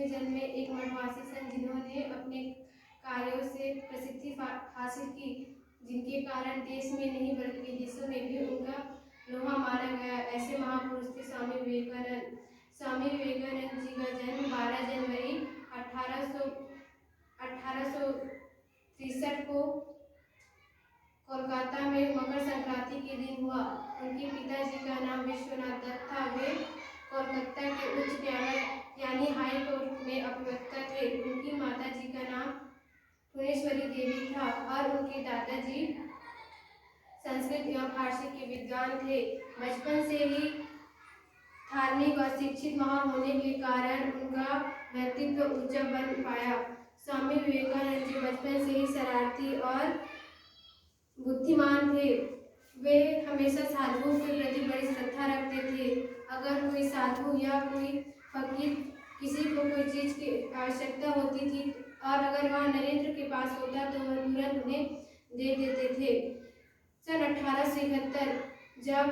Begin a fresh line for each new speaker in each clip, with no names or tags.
में जन्मे एक मठवासी संत जिन्होंने अपने कार्यों से प्रसिद्धि हासिल की, जिनके कारण देश में नहीं बल्कि विदेशों में भी उनका लोहा माना गया। ऐसे महापुरुष थे स्वामी विवेकानंद। स्वामी विवेकानंद जी का जन्म 12 जनवरी 1863 को कोलकाता में मकर संक्रांति के दिन हुआ। उनके पिताजी का नाम विश्वनाथ दत्त था। वे कोलकाता के उच्च न्यायालय यानी हाई कोर्ट में अधिवक्ता थे। उनकी माता जी का नाम फुलेश्वरी देवी था और उनके दादाजी संस्कृत एवं फारसी के विद्वान थे। बचपन से ही धार्मिक और शिक्षित माहौल होने के कारण उनका व्यक्तित्व ऊंचा बन पाया। स्वामी विवेकानंद जी बचपन से ही शरारती और बुद्धिमान थे। वे हमेशा साधुओं के प्रति बड़ी श्रद्धा रखते थे। अगर कोई साधु या कोई फकीर किसी को कोई चीज की आवश्यकता होती थी और अगर वह नरेंद्र के पास होता तो वह तुरंत उन्हें दे देते थे। सन 1871 जब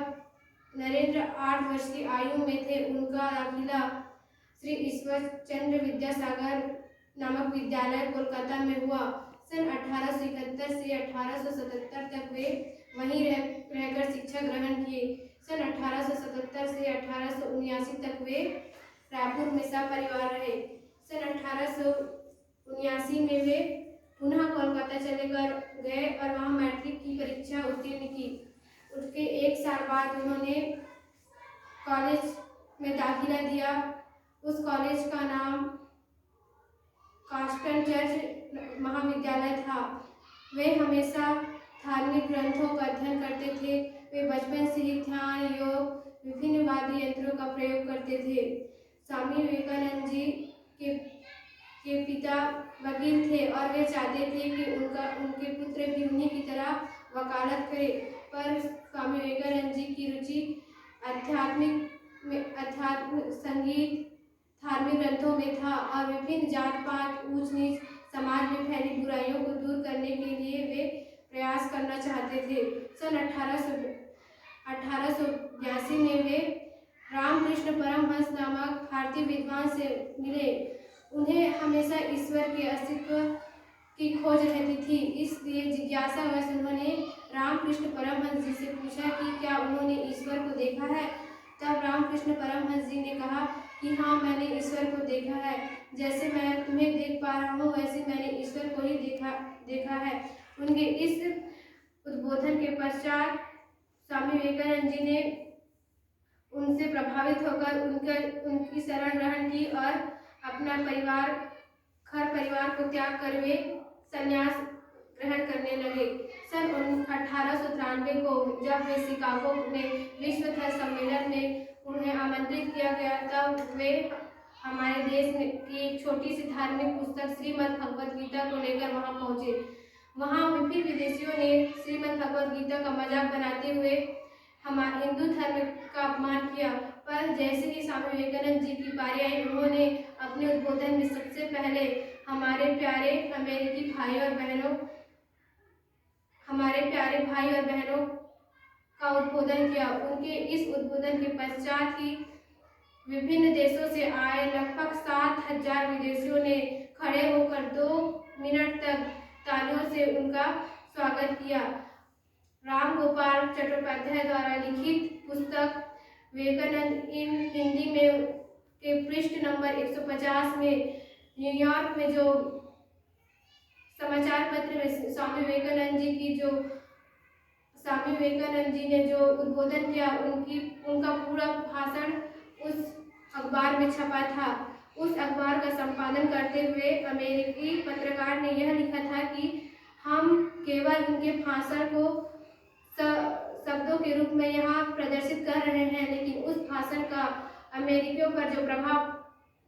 नरेंद्र 8 वर्ष की आयु में थे, उनका दाखिला श्री ईश्वर चंद्र विद्यासागर नामक विद्यालय कोलकाता में हुआ। सन 1871 से 1877 तक वे वहीं रहकर शिक्षा ग्रहण किए। सन 1877 से 1879 तक वे रायपुर में सपरिवार रहे। सन 1879 में वे पुनः कोलकाता चले गए और वहां मैट्रिक की परीक्षा उत्तीर्ण की। उसके एक साल बाद उन्होंने कॉलेज में दाखिला दिया। उस कॉलेज का नाम कास्टन चर्च महाविद्यालय था। वे हमेशा धार्मिक ग्रंथों का अध्ययन करते थे। वे बचपन से ही ध्यान, योग, विभिन्न वाद्य यंत्रों का प्रयोग करते थे। स्वामी विवेकानंद जी के पिता वकील थे और वे चाहते थे कि उनके पुत्र भी उन्हीं की तरह वकालत करें, पर स्वामी विवेकानंद जी की रुचि अध्यात्म, संगीत, धार्मिक ग्रंथों में था और विभिन्न जात पात, ऊंच नीच, समाज में फैली बुराइयों को दूर करने के लिए वे प्रयास करना चाहते थे। सन 1882 में वे रामकृष्ण परमहंस नामक भारतीय विद्वान से मिले। उन्हें हमेशा ईश्वर के अस्तित्व की खोज रहती थी, इसलिए जिज्ञासावश उन्होंने रामकृष्ण परमहंस जी से पूछा कि क्या उन्होंने ईश्वर को देखा है। तब रामकृष्ण परमहंस जी ने कहा कि हाँ, मैंने ईश्वर को देखा है। जैसे मैं तुम्हें देख पा रहा हूँ वैसे मैंने ईश्वर को ही देखा है। उनके इस उद्बोधन के पश्चात स्वामी विवेकानंद जी ने उनसे प्रभावित होकर उनकी शरण ग्रहण की और अपना घर परिवार को त्याग कर वे संन्यास ग्रहण करने लगे। सन 1893 को जब वे शिकागो में विश्व धर्म सम्मेलन में उन्हें आमंत्रित किया गया, तब वे हमारे देश की एक छोटी सी धार्मिक पुस्तक श्रीमद् भगवद गीता को लेकर वहां पहुंचे। वहां विभिन्न विदेशियों ने श्रीमद् भगवद गीता का मजाक बनाते हुए हमारे हिंदू धर्म का अपमान किया, पर जैसे ही स्वामी विवेकानंद जी की बारी आई, उन्होंने अपने उद्बोधन में सबसे पहले हमारे प्यारे भाई और बहनों का उद्बोधन किया। उनके इस उद्बोधन के पश्चात ही विभिन्न देशों से आए लगभग 7000 विदेशियों ने खड़े होकर 2 मिनट तक तालियों से उनका स्वागत किया। राम गोपाल चट्टोपाध्याय द्वारा लिखित पुस्तक विवेकानंद इन हिंदी में के पृष्ठ नंबर 150 में न्यूयॉर्क में जो समाचार पत्र में स्वामी विवेकानंद जी ने जो उद्बोधन किया, उनका पूरा भाषण उस अखबार में छपा था। उस अखबार का संपादन करते हुए अमेरिकी पत्रकार ने यह लिखा था कि हम केवल उनके भाषण को शब्दों के रूप में यहाँ प्रदर्शित कर रहे हैं, लेकिन उस भाषण का अमेरिकियों पर जो प्रभाव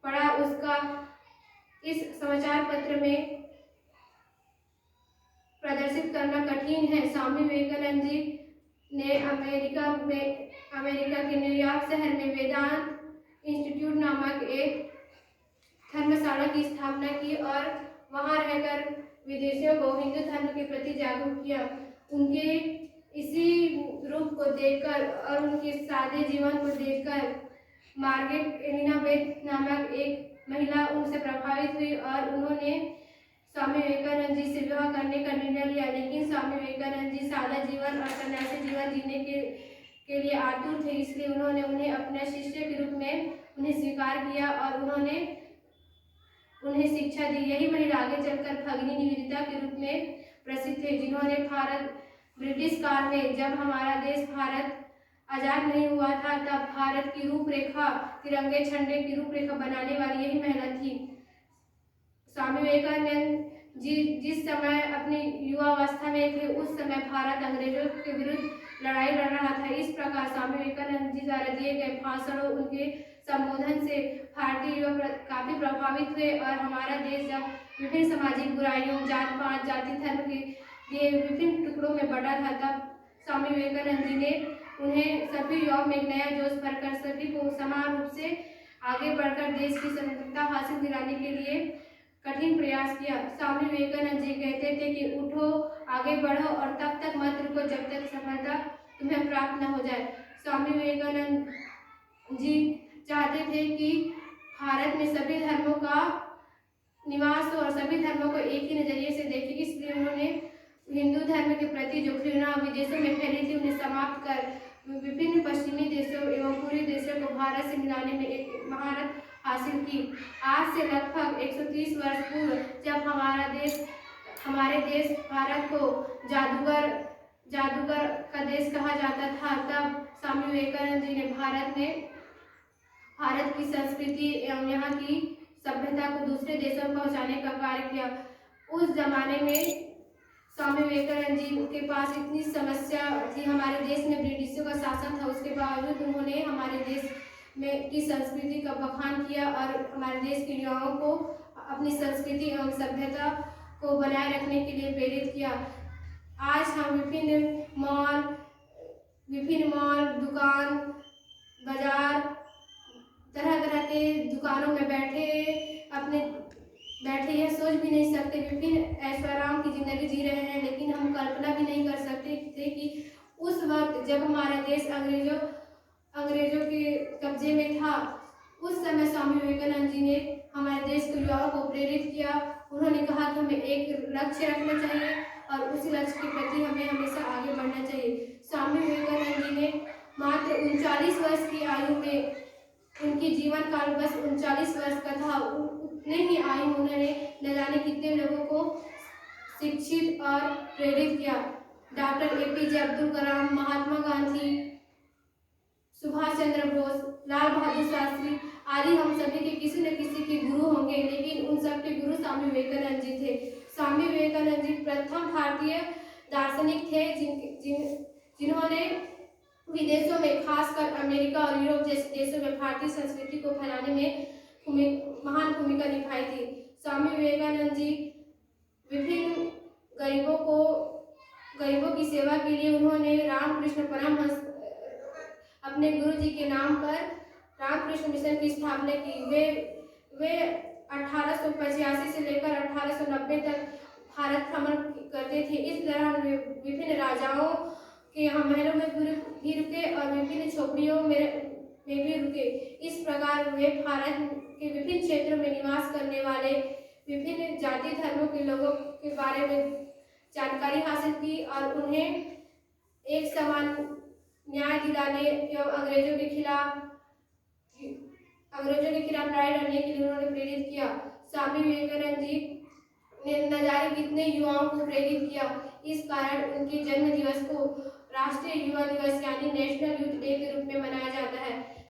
पड़ा उसका इस समाचार पत्र में प्रदर्शित करना कठिन है। स्वामी विवेकानंद जी ने अमेरिका के न्यूयॉर्क शहर में वेदांत इंस्टीट्यूट नामक एक धर्मशाला की स्थापना की और वहां रहकर विदेशियों को हिंदू धर्म के प्रति जागरूक किया। उनके इसी रूप को देखकर और उनके सादे जीवन को देखकर मार्गरेट एलिजाबेथ नामक एक महिला उनसे प्रभावित हुई और उन्होंने स्वामी विवेकानंद जी से विवाह करने का निर्णय लिया। लेकिन स्वामी विवेकानंद जी सादा जीवन और सन्यासी जीवन जीने के लिए आतुर थे, इसलिए उन्होंने उन्हें अपने शिष्य के रूप में उन्हें स्वीकार किया और उन्होंने उन्हें शिक्षा दी। यही महिला आगे चलकर भगिनी निवेदिता के रूप में प्रसिद्ध थे, जिन्होंने ब्रिटिश काल में, जब हमारा देश भारत आजाद नहीं हुआ था, तब भारत की रूपरेखा, तिरंगे झंडे की रूपरेखा बनाने वाली यही महिला थी। स्वामी विवेकानंद जी जिस समय अपनी युवावस्था में थे, उस समय भारत अंग्रेजों के विरुद्ध लड़ाई लड़ रहा था। इस प्रकार स्वामी विवेकानंद जी द्वारा दिए गए भाषणों, उनके संबोधन से भारतीय युवा काफी प्रभावित हुए और हमारा देश जब विभिन्न सामाजिक बुराइयों, जात पात, जाति धर्म के लिए विभिन्न टुकड़ों में बटा था, तब स्वामी विवेकानंद जी ने उन्हें सभी युवाओं में एक नया जोश भरकर सभी को समान रूप से आगे बढ़कर देश की स्वतंत्रता हासिल दिलाने के लिए कठिन प्रयास किया। स्वामी विवेकानंद जी कहते थे कि उठो, आगे बढ़ो और तब तक मत रुको जब तक सफलता तुम्हें प्राप्त न हो जाए। स्वामी विवेकानंद जी चाहते थे कि भारत में सभी धर्मों का निवास हो और सभी धर्मों को एक ही नजरिए से देखे, इसलिए उन्होंने हिंदू धर्म के प्रति जो घृणा विदेशों में फैली थी, उन्हें समाप्त कर विभिन्न पश्चिमी देशों एवं पूर्वी देशों को भारत से मिलाने में एक महारत हासिल की। आज से लगभग 130 वर्ष पूर्व जब हमारे देश भारत को जादूगर का देश कहा जाता था, तब स्वामी विवेकानंद जी ने भारत की संस्कृति एवं यहाँ की सभ्यता को दूसरे देशों में पहुँचाने का कार्य किया। उस जमाने में स्वामी विवेकानंद जी के पास इतनी समस्या थी, हमारे देश में ब्रिटिशों का शासन था, उसके बावजूद उन्होंने हमारे देश में की संस्कृति का बखान किया और हमारे देश के युवाओं को अपनी संस्कृति एवं सभ्यता को बनाए रखने के लिए प्रेरित किया। आज हम विभिन्न मॉल, दुकान, बाजार, तरह तरह के दुकानों में बैठे यह सोच भी नहीं सकते विभिन्न ऐशोआराम की जिंदगी जी रहे हैं, लेकिन हम कल्पना भी नहीं कर सकते थे कि उस वक्त जब हमारा देश अंग्रेजों के कब्जे में था, उस समय स्वामी विवेकानंद जी ने हमारे देश के युवाओं को प्रेरित किया। उन्होंने कहा कि हमें एक लक्ष्य रखना चाहिए और उसी लक्ष्य के प्रति हमें हमेशा आगे बढ़ना चाहिए। स्वामी विवेकानंद जी ने मात्र 39 वर्ष की आयु में, उनकी जीवन काल बस 39 वर्ष का था, उतने ही आयु उन्होंने न जाने कितने लोगों को शिक्षित और प्रेरित किया। डॉक्टर APJ अब्दुल कलाम, महात्मा गांधी, सुभाष चंद्र बोस, लाल बहादुर शास्त्री आदि हम सभी के किसी न किसी के गुरु होंगे, लेकिन उन सब के गुरु स्वामी विवेकानंद जी थे। स्वामी विवेकानंद जी प्रथम भारतीय दार्शनिक थे जिन्होंने विदेशों में, खासकर अमेरिका और यूरोप जैसे देशों में भारतीय संस्कृति को फैलाने में महान भूमिका निभाई थी। स्वामी विवेकानंद जी विभिन्न गरीबों की सेवा के लिए उन्होंने रामकृष्ण परमहंस अपने गुरु जी के नाम पर रामकृष्ण मिशन की स्थापना की। वे 1885 से लेकर 1890 तक भारत भ्रमण करते थे। इस दौरान वे विभिन्न राजाओं के यहाँ महलों में भी रुके और विभिन्न झोपड़ियों में भी रुके। इस प्रकार वे भारत के विभिन्न क्षेत्रों में निवास करने वाले विभिन्न जाति धर्मों के लोगों के बारे में जानकारी हासिल की और उन्हें एक समान न्याय दिलाने एवं अंग्रेजों के खिलाफ लड़ाई लड़ने के लिए उन्होंने प्रेरित किया। स्वामी विवेकानंद जी ने न जाने कितने युवाओं को प्रेरित किया। इस कारण उनके जन्म दिवस को राष्ट्रीय युवा दिवस यानी नेशनल यूथ डे के रूप में मनाया जाता है।